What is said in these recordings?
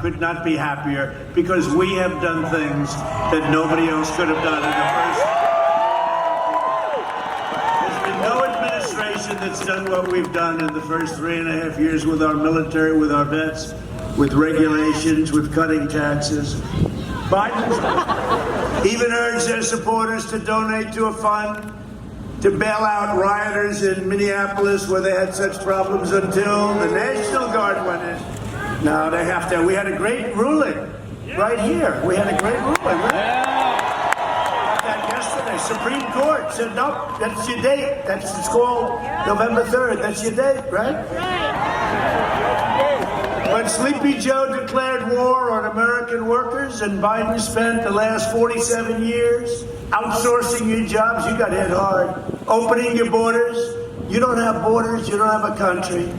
could not be happier because we have done things that nobody else could have done in the first. There's been no administration that's done what we've done in the first 3.5 years with our military, with our vets, with regulations, with cutting taxes. Biden's even urged their supporters to donate to a fund to bail out rioters in Minneapolis where they had such problems until the National Guard went in. Now they have to. We had a great ruling right here. We had a great ruling. That yesterday, Supreme Court said, no, that's your date. It's called November 3rd. That's your date, right? But Sleepy Joe declared war on American workers, and Biden spent the last 47 years outsourcing your jobs. You got hit hard. Opening your borders. You don't have borders. You don't have a country.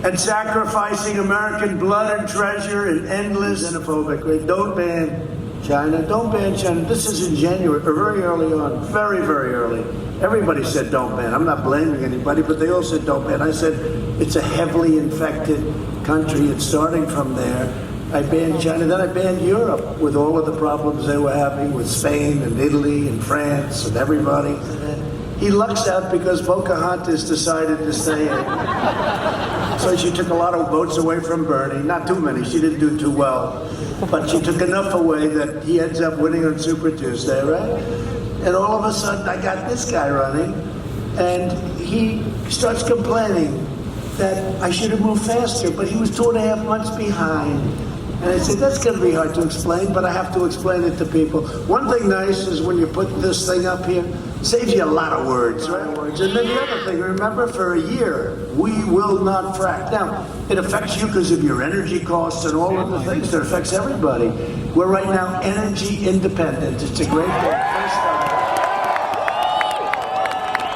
And sacrificing American blood and treasure in endless xenophobic. Don't ban China. Don't ban China. This is in January, or very early on. Very, very early. Everybody said don't ban. I'm not blaming anybody, but they all said don't ban. I said it's a heavily infected country. It's starting from there. I banned China. Then I banned Europe with all of the problems they were having with Spain and Italy and France and everybody. He lucks out because Pocahontas decided to stay in. So she took a lot of votes away from Bernie. Not too many. She didn't do too well. But she took enough away that he ends up winning on Super Tuesday, right? And all of a sudden, I got this guy running, and he starts complaining that I should have moved faster, but he was 2.5 months behind. And I said, that's going to be hard to explain, but I have to explain it to people. One thing nice is when you put this thing up here, it saves you a lot of words, right? And then the other thing, remember, for a year, we will not frack. Now, it affects you because of your energy costs and all of the things. That affects everybody. We're right now energy independent. It's a great thing.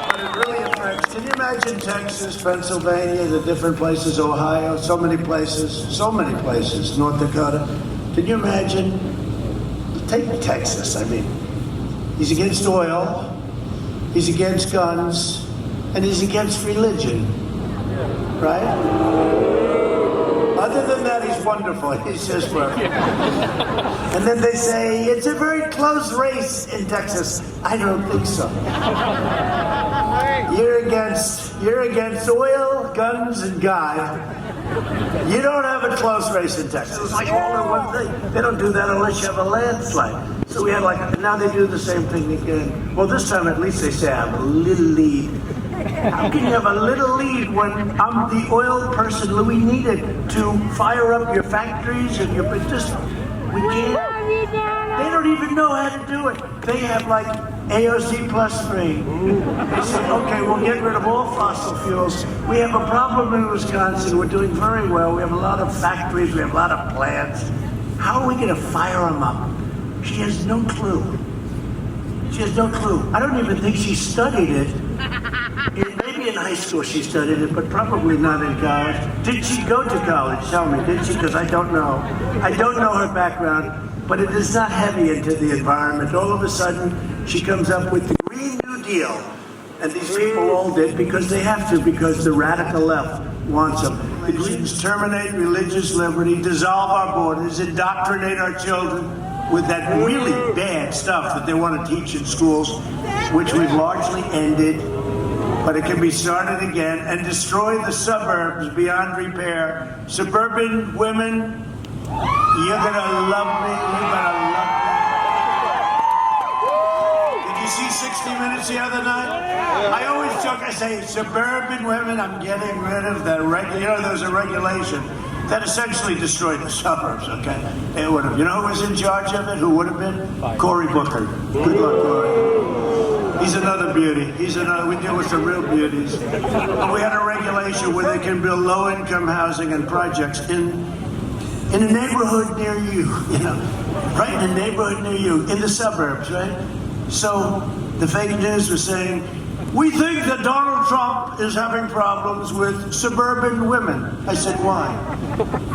But it really affects. Can you imagine Texas, Pennsylvania, the different places, Ohio, so many places, North Dakota? Can you imagine? Take Texas, I mean. He's against oil. He's against guns, and he's against religion, right? Other than that, he's wonderful. He's just perfect. And then they say, it's a very close race in Texas. I don't think so. You're against oil, guns, and God. You don't have a close race in Texas. It's like all in one thing. They don't do that unless you have a landslide. So we had now they do the same thing again. Well, this time at least they say I have a little lead. How can you have a little lead when I'm the oil person Louis needed to fire up your factories and your business? We can't. They don't even know how to do it. They have like AOC plus 3. They say, okay, we'll get rid of all fossil fuels. We have a problem in Wisconsin. We're doing very well. We have a lot of factories. We have a lot of plants. How are we going to fire them up? She has no clue. She has no clue. I don't even think she studied it. Maybe in high school she studied it, but probably not in college. Did she go to college? Tell me, did she? Because I don't know. I don't know her background, but it is not heavy into the environment. All of a sudden, she comes up with the Green New Deal. And these people all did because they have to, because the radical left wants them. The Greens terminate religious liberty, dissolve our borders, indoctrinate our children with that really bad stuff that they want to teach in schools, which we've largely ended, but it can be started again, and destroy the suburbs beyond repair. Suburban women, you're gonna love me, you're gonna love me. Did you see 60 Minutes the other night? I always joke, I say, suburban women, I'm getting rid of the there's a regulation that essentially destroyed the suburbs, okay? It would have. You know who was in charge of it? Who would have been? Cory Booker. Good luck, Cory. He's another beauty. We deal with some real beauties. And we had a regulation where they can build low-income housing and projects in a neighborhood near you, right in a neighborhood near you, in the suburbs, right? So the fake news was saying, we think that Donald Trump is having problems with suburban women. I said, why?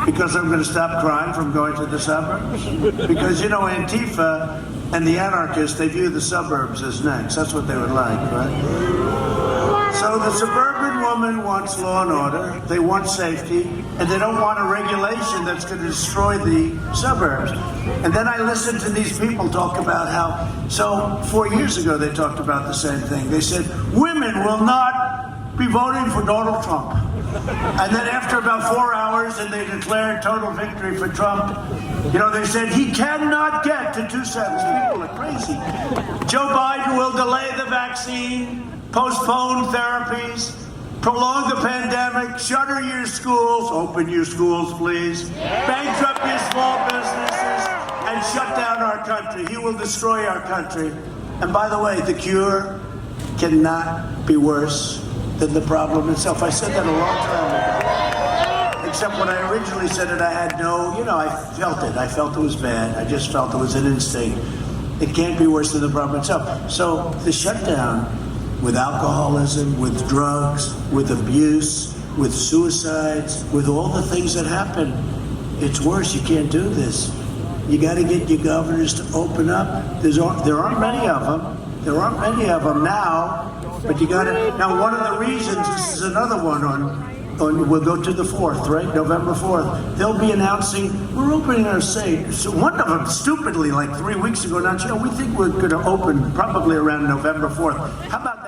Because I'm going to stop crime from going to the suburbs? Because, Antifa and the anarchists, they view the suburbs as next. That's what they would like, right? So the suburban woman wants law and order, they want safety, and they don't want a regulation that's going to destroy the suburbs. And then I listened to these people talk about how, so 4 years ago they talked about the same thing. They said, women will not be voting for Donald Trump. And then after about 4 hours, and they declared total victory for Trump, they said he cannot get to 2 cents. People are crazy. Joe Biden will delay the vaccine, postpone therapies, prolong the pandemic, shutter your schools, open your schools, please, bankrupt your small businesses, and shut down our country. He will destroy our country. And by the way, the cure cannot be worse than the problem itself. I said that a long time ago. Except when I originally said it, I had I felt it. I felt it was bad. I just felt it was an instinct. It can't be worse than the problem itself. So the shutdown, with alcoholism, with drugs, with abuse, with suicides, with all the things that happen, it's worse. You can't do this. You got to get your governors to open up. There aren't many of them. There aren't many of them now. But you got to. Now, one of the reasons, this is another one we'll go to the 4th, right? November 4th. They'll be announcing, we're opening our state. So one of them, stupidly, like 3 weeks ago, announced, we think we're going to open probably around November 4th. How about